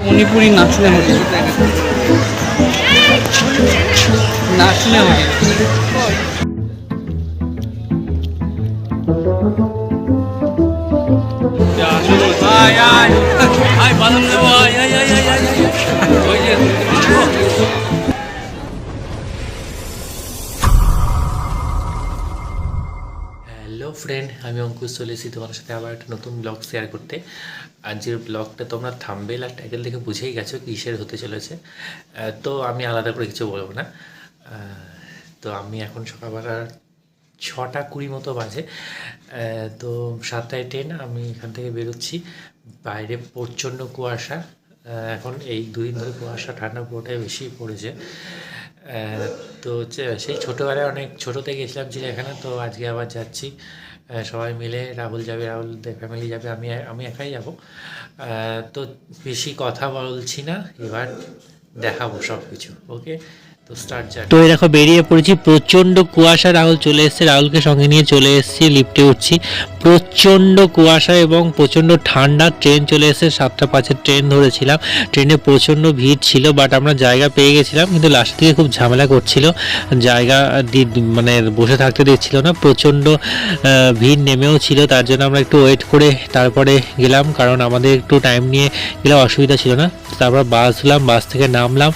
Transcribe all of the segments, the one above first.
মণিপুরি নাচনে হোটেল, নাচনে hotel. Hello friend, আমি অঙ্কুশ চলে এসেছি তোমার সাথে আবার একটা নতুন ব্লগ শেয়ার করতে। আজকের ব্লগটা তোমরা থাম্বনেল আর টাইটেল দেখে বুঝেই গেছো কিসের হতে চলেছে, তো আমি আলাদা করে কিছু বলবো না। তো আমি এখন সকালবেলা 6:20 মতো বাজে, তো 7টায় ট্রেন। আমি এখান থেকে বেরোচ্ছি। বাইরে প্রচণ্ড কুয়াশা, এখন এই 2 দিন ধরে কুয়াশা, ঠান্ডা পুরোটাই বেশি পড়েছে। তো সেই ছোটোবেলায় অনেক ছোটোতে গেছিলাম চিড়িয়াখানা, তো আজকে আবার যাচ্ছি সবাই মিলে। রাহুল যাবে, রাহুলদের ফ্যামিলি যাবে, আমি একাই যাব। তো বেশি কথা বলছি না, এবার দেখাবো সব কিছু। ওকে, তো স্টার্ট যাক। তো এই দেখো বেরিয়ে পড়েছি, প্রচণ্ড কুয়াশা। রাহুল চলে এসছে, রাহুলকে সঙ্গে নিয়ে চলে এসেছি, লিফটে উঠছি। প্রচণ্ড কুয়াশা এবং প্রচণ্ড ঠান্ডা। ট্রেন চলে এসে 7:05 ট্রেন ধরেছিলাম। ট্রেনে প্রচণ্ড ভিড় ছিল, বাট আমরা জায়গা পেয়ে গেছিলাম, কিন্তু লাস্ট থেকে খুব ঝামেলা করছিল, জায়গা মানে বসে থাকতে দিচ্ছিল না। প্রচণ্ড ভিড় নেমেও ছিল, তার জন্য আমরা একটু ওয়েট করে তারপরে গেলাম, কারণ আমাদের একটু টাইম নিয়ে গেলে অসুবিধা ছিল না। তারপর বাস ধরলাম, বাস থেকে নামলাম।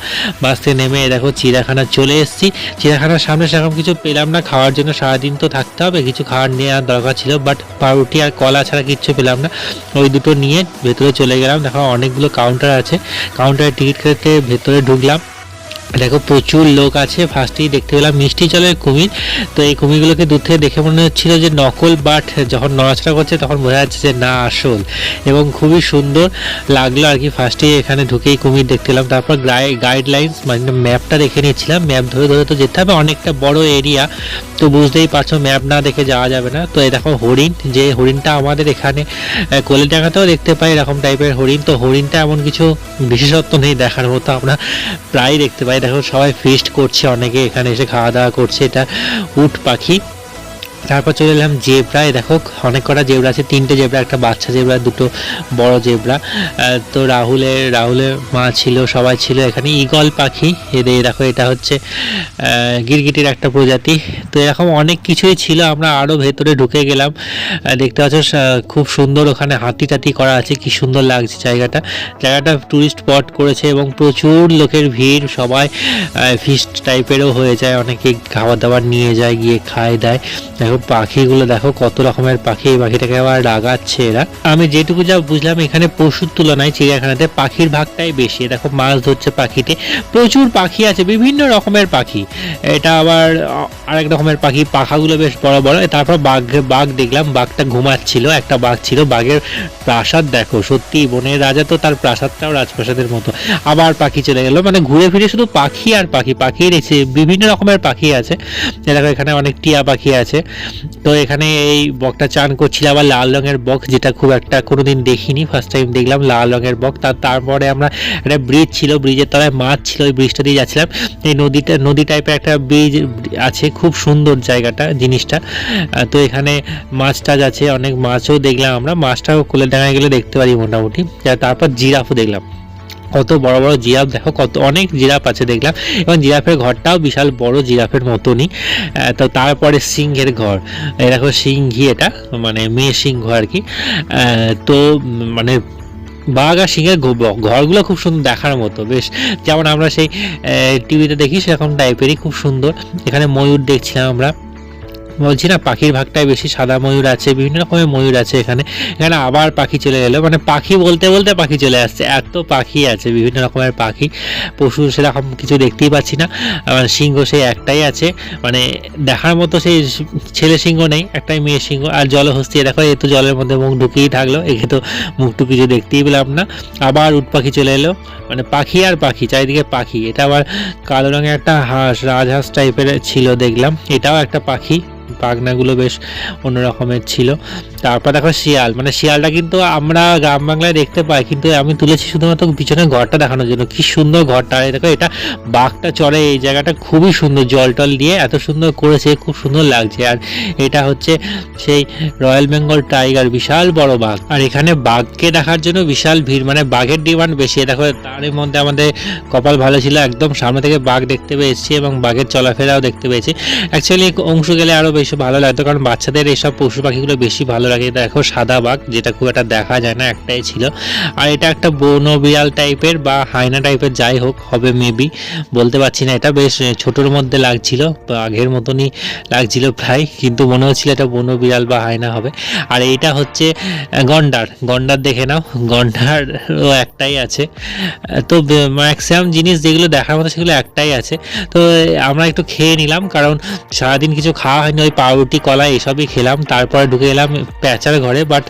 বাস থেকে নেমে দেখো চিড়িয়াখানা চলে এসেছি। চিড়িয়াখানার সামনে সেরকম কিছু পেলাম না খাওয়ার জন্য, সারাদিন তো থাকতে হবে, কিছু খাওয়ার নেওয়ার দরকার ছিল, বাট পাউরুটি আর কলা ছাড়া কিচ্ছু পেলাম না। ওই দুটো নিয়ে ভেতরে চলে গেলাম। দেখো অনেকগুলো কাউন্টার আছে, কাউন্টারে টিকিট কেটে ভেতরে ঢুকলাম। দেখো প্রচুর লোক আছে। ফার্স্টেই দেখতে পেলাম মিষ্টি জলের কুমির। তো এই কুমিরগুলোকে দূর থেকে দেখে মনে হচ্ছিল যে নকল, বাট যখন নড়াচড়া করছে তখন বোঝা যাচ্ছে যে না, আসল, এবং খুবই সুন্দর লাগলো আর কি। ফার্স্টেই এখানে ঢুকেই কুমির দেখতে পেলাম। তারপর গাইডলাইন্স মানে ম্যাপটা দেখে নিচ্ছিলাম, ম্যাপ ধরে ধরে তো যেতে হবে, অনেকটা বড় এরিয়া, তো বুঝতেই পারছো ম্যাপ না দেখে যাওয়া যাবে না। তো এই দেখো হরিণ, যে হরিণটা আমাদের এখানে কোলেডাঙ্গাতেও দেখতে পাই এরকম টাইপের হরিণ। তো হরিণটা এমন কিছু বিশেষত্ব নেই দেখার মতো, আমরা প্রায় দেখতে পাই। দেখো সবাই ফিস্ট করছে, অনেকে এখানে এসে খাওয়া দাওয়া করছে। এটা উট পাখি। তারপর চলে এলাম জেব্রায়। দেখো অনেক কটা জেব্রা আছে, 3টে জেব্রা, একটা বাচ্চা জেব্রা, 2টো বড় জেব্রা। তো রাহুলের মা ছিল, সবাই ছিল এখানে। ঈগল পাখি, এদের দেখো এটা হচ্ছে গিরগিটির একটা প্রজাতি। তো এরকম অনেক কিছুই ছিল। আমরা আরও ভেতরে ঢুকে গেলাম। দেখতে পাচ্ছ খুব সুন্দর, ওখানে হাতি টাতি করা আছে, কি সুন্দর লাগছে জায়গাটা। টুরিস্ট স্পট করেছে এবং প্রচুর লোকের ভিড়, সবাই ফিস্ট টাইপেরও হয়ে যায়, অনেকে খাবার দাবার নিয়ে যায়, গিয়ে খায় দেয়। দেখো পাখিগুলো দেখো কত রকমের পাখি, এই পাখিটাকে আবার রাগাচ্ছে এরা। আমি যেটুকু যা বুঝলাম এখানে পশুর তুলনায় চিড়িয়াখানাতে পাখির ভাগটাই বেশি। দেখো মাছ ধরছে পাখিতে, প্রচুর পাখি আছে, বিভিন্ন রকমের পাখি। এটা আবার আরেক রকমের পাখি, পাখাগুলো বেশ বড় বড়। তারপর বাঘ দেখলাম, বাঘটা ঘুমাচ্ছিল, একটা বাঘ ছিল। বাঘের প্রাসাদ দেখো, সত্যি বনের রাজা, তো তার প্রাসাদটাও রাজপ্রাসাদের মতো। আবার পাখি চলে গেল, মানে ঘুরে ফিরে শুধু পাখি আর পাখি, পাখির বিভিন্ন রকমের পাখি আছে। দেখো এখানে অনেক টিয়া পাখি আছে। তো এখানে এই বকটা চান করছিল, আবার লাল রঙের বক, যেটা খুব একটা কোনোদিন দেখিনি, ফার্স্ট টাইম দেখলাম লাল রঙের বক। তারপরে আমরা একটা ব্রিজ ছিল, ব্রিজের তলায় মাছ ছিল, ওই ব্রিজটা দিয়ে যাচ্ছিলাম। এই নদী টাইপের একটা ব্রিজ আছে, খুব সুন্দর জায়গাটা, জিনিসটা। তো এখানে মাছ টাছ আছে, অনেক মাছও দেখলাম আমরা। মাছটাও কোলেডাঙ্গায় গেলে দেখতে পারি মোটামুটি। তারপর জিরাফও দেখলাম, কত বড় বড় জিরাফ, দেখো অনেক জিরাফ আছে দেখলাম, এবং জিরাফের ঘরটাও বিশাল বড়, জিরাফের মতনই। তো তারপরে সিংহের ঘর, দেখো সিংহি, এটা মানে মেয়ে সিংহ আর কি। তো মানে বাঘ আর সিংহের ঘরগুলো খুব সুন্দর, দেখার মতো, বেশ যেমন আমরা সেই টিভিতে দেখি সেরকম টাইপেরই, খুব সুন্দর। এখানে ময়ূর দেখছিলাম আমরা, বলছি না পাখির ভাগটাই বেশি। সাদা ময়ূর আছে, বিভিন্ন রকমের ময়ূর আছে এখানে। এখানে আবার পাখি চলে গেল, মানে পাখি বলতে বলতে পাখি চলে আসছে, এত পাখি আছে, বিভিন্ন রকমের পাখি। পশু সেরকম কিছু দেখতেই পাচ্ছি না। সিংহ সেই একটাই আছে, মানে দেখার মতো, সেই ছেলে সিংহ নেই, একটাই মেয়ে সিংহ। আর জলহস্তি, দেখো এ তো জলের মধ্যে মুখ ঢুকিয়েই থাকলো, একে তো মুখটু কিছু দেখতেই পেলাম না। আবার উট পাখি চলে এলো, মানে পাখি আর পাখি, চারিদিকে পাখি। এটা আবার কালো রঙের একটা হাঁস, রাজহাঁস টাইপের ছিল দেখলাম, এটাও একটা পাখি। পাখনাগুলো বেশ অন্য রকমের ছিল। তারপর দেখো শিয়াল, মানে শিয়ালটা কিন্তু আমরা গ্রাম বাংলায় দেখতে পাই, কিন্তু আমি তুলেছি শুধুমাত্র পিছনে ঘরটা দেখানোর জন্য। কি সুন্দর ঘরটা! আর দেখো এটা বাঘটা চড়ে, এই জায়গাটা খুবই সুন্দর, জল টল দিয়ে এত সুন্দর করেছে, খুব সুন্দর লাগছে। আর এটা হচ্ছে সেই রয়্যাল বেঙ্গল টাইগার, বিশাল বড় বাঘ। আর এখানে বাঘকে দেখার জন্য বিশাল ভিড়, মানে বাঘের ডিমান্ড বেশি। দেখো তার মধ্যে আমাদের কপাল ভালো ছিল, একদম সামনে থেকে বাঘ দেখতে পেয়েছি এবং বাঘের চলাফেরাও দেখতে পেয়েছি। অ্যাকচুয়ালি অংশ গেলে আরও বেশি ভালো লাগতো, কারণ বাচ্চাদের এইসব পশু পাখিগুলো বেশি ভালো লাগে। দেখো সাদা বাঘ, যেটা খুব একটা দেখা যায় না, একটাই ছিল। আর এটা একটা বন বিড়াল টাইপের বা হায়না টাইপের, যাই হোক হবে মেবি, বলতে পারছি না। এটা বেশ ছোটোর মধ্যে লাগছিল, বাঘের মতনই লাগছিল প্রায়, কিন্তু মনে হচ্ছিল এটা বন বিড়াল বা হায়না হবে। আর এইটা হচ্ছে গন্ডার। গন্ডার দেখে নাও, গন্ডারও একটাই আছে। তো ম্যাক্সিমাম জিনিস যেগুলো দেখার মতো সেগুলো একটাই আছে। তো আমরা একটু খেয়ে নিলাম, কারণ সারাদিন কিছু খাওয়া হয়নি, ওই পাউরুটি কলা এসবই খেলাম। তারপরে ঢুকে এলাম প্যাঁচার ঘরে, বাট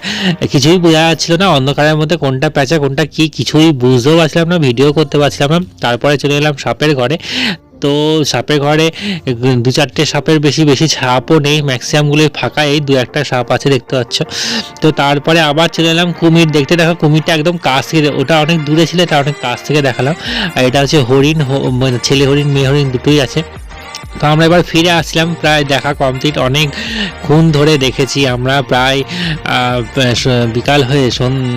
কিছুই বোঝা যাচ্ছিল না অন্ধকারের মধ্যে কোনটা প্যাঁচা কোনটা কি, কিছুই বুঝতেও পারছিলাম না, ভিডিও করতে পারছিলাম না। তারপরে চলে এলাম সাপের ঘরে। তো সাপের ঘরে 2-4টে সাপের বেশি সাপও নেই, ম্যাক্সিমামগুলোই ফাঁকা, এই 2-1টা সাপ আছে দেখতে পাচ্ছ। তো তারপরে আবার চলে এলাম কুমির দেখতে। দেখো কুমিরটা একদম কাছ থেকে, ওটা অনেক দূরে ছিল, এটা অনেক কাছ থেকে দেখালাম। আর এটা হচ্ছে হরিণ, মানে ছেলে হরিণ মেয়ে হরিণ দুটোই আছে। তো আমরা এবার ফিরে আসলাম, প্রায় দেখা কমপ্লিট, অনেকক্ষণ ধরে দেখেছি আমরা, প্রায় বিকাল হয়ে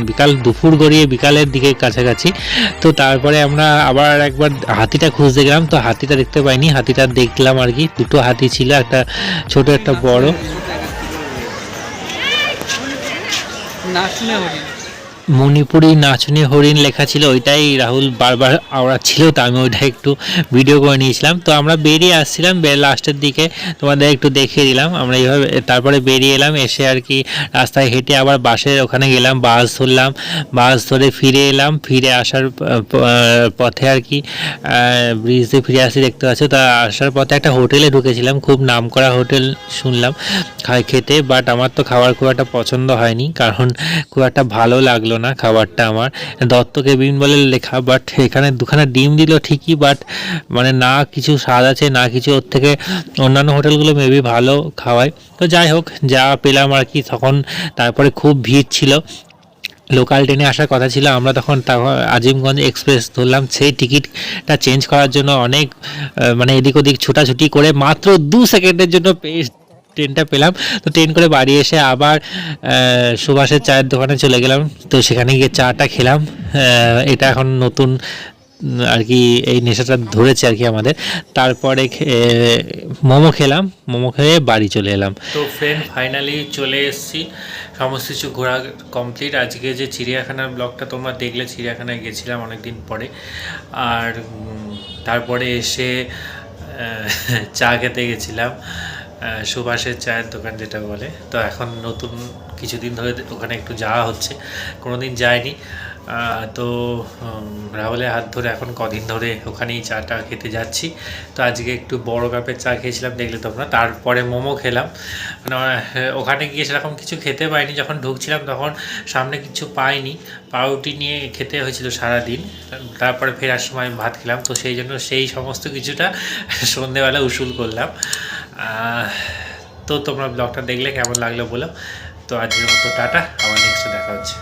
বিকাল দুপুর গড়িয়ে বিকালের দিকে কাছাকাছি। তো তারপরে আমরা আবার একবার হাতিটা খুঁজতে গেলাম, তো হাতিটা দেখতে পাইনি, হাতিটা দেখলাম আর কি। দুটো হাতি ছিল, একটা ছোট একটা বড়। নাচনে হরিণ। মণিপুরি নাচনি হরিণ লেখা ছিল, ওইটাই রাহুল বারবার আওড়াচ্ছিল, তো আমি ওইটা একটু ভিডিও করে নিয়েছিলাম। তো আমরা বেরিয়ে আসছিলাম লাস্টের দিকে, তোমাদের একটু দেখিয়ে দিলাম আমরা এইভাবে। তারপরে বেরিয়ে এলাম, এসে আর কি রাস্তায় হেঁটে আবার বাসের ওখানে গেলাম, বাস ধরলাম, বাস ধরে ফিরে এলাম। ফিরে আসার পথে আর কি ব্রিজ দিয়ে ফিরে আসি দেখতে পাচ্ছ। তা আসার পথে একটা হোটেলে ঢুকেছিলাম, খুব নামকরা হোটেল শুনলাম খেতে, বাট আমার তো খাবার খুব একটা পছন্দ হয়নি, কারণ খুব একটা ভালো লাগলো না খাবারটা আমার। দত্ত কেবিন বলে লেখা, বাট এখানে দুখানা ডিম দিল ঠিকই, বাট মানে না কিছু স্বাদ আছে না কিছু, ওর থেকে অন্যান্য হোটেলগুলো মেবি ভালো খাওয়ায়। তো যাই হোক, যা পেলাম আর কি। তখন তারপরে খুব ভিড় ছিল, লোকাল ট্রেনে আসার কথা ছিল, আমরা তখন আজিমগঞ্জ এক্সপ্রেস ধরলাম। সেই টিকিটটা চেঞ্জ করার জন্য অনেক মানে এদিক ওদিক ছোটাছুটি করে মাত্র 2 সেকেন্ডের জন্য ট্রেনটা পেলাম। তো ট্রেন করে বাড়ি এসে আবার সুভাষের চায়ের দোকানে চলে গেলাম, তো সেখানে গিয়ে চাটা খেলাম। এটা এখন নতুন আর কি এই নেশাটা ধরেছে আর কি আমাদের। তারপরে মোমো খেলাম, মোমো খেয়ে বাড়ি চলে এলাম। তো ফ্রেন্ড ফাইনালি চলে এসেছি, সমস্ত কিছু ঘোরা কমপ্লিট। আজকে যে চিড়িয়াখানার ব্লগটা তোমরা দেখলে, চিড়িয়াখানায় গেছিলাম অনেকদিন পরে। আর তারপরে এসে চা খেতে গেছিলাম, সুভাষের চায়ের দোকান যেটা বলে। তো এখন নতুন কিছুদিন ধরে ওখানে একটু যাওয়া হচ্ছে, কোনো দিন যায়নি। তো রাহুলের হাত ধরে এখন কদিন ধরে ওখানেই চাটা খেতে যাচ্ছি। তো আজকে একটু বড় কাপের চা খেয়েছিলাম, দেখলে তোমরা। তারপরে মোমো খেলাম, মানে ওখানে গিয়ে সেরকম কিছু খেতে পাইনি। যখন ঢুকছিলাম তখন সামনে কিছু পাইনি, পাউরুটি নিয়ে খেতে হয়েছিল সারাদিন। তারপরে ফেরার সময় ভাত খেলাম, তো সেই জন্য সেই সমস্ত কিছুটা সন্ধেবেলা উসুল করলাম। তো তোমরা ব্লগটা দেখলে কেমন লাগলো বলো। তো আজকের মতো টাটা, আবার নেক্সট দেখা হচ্ছে।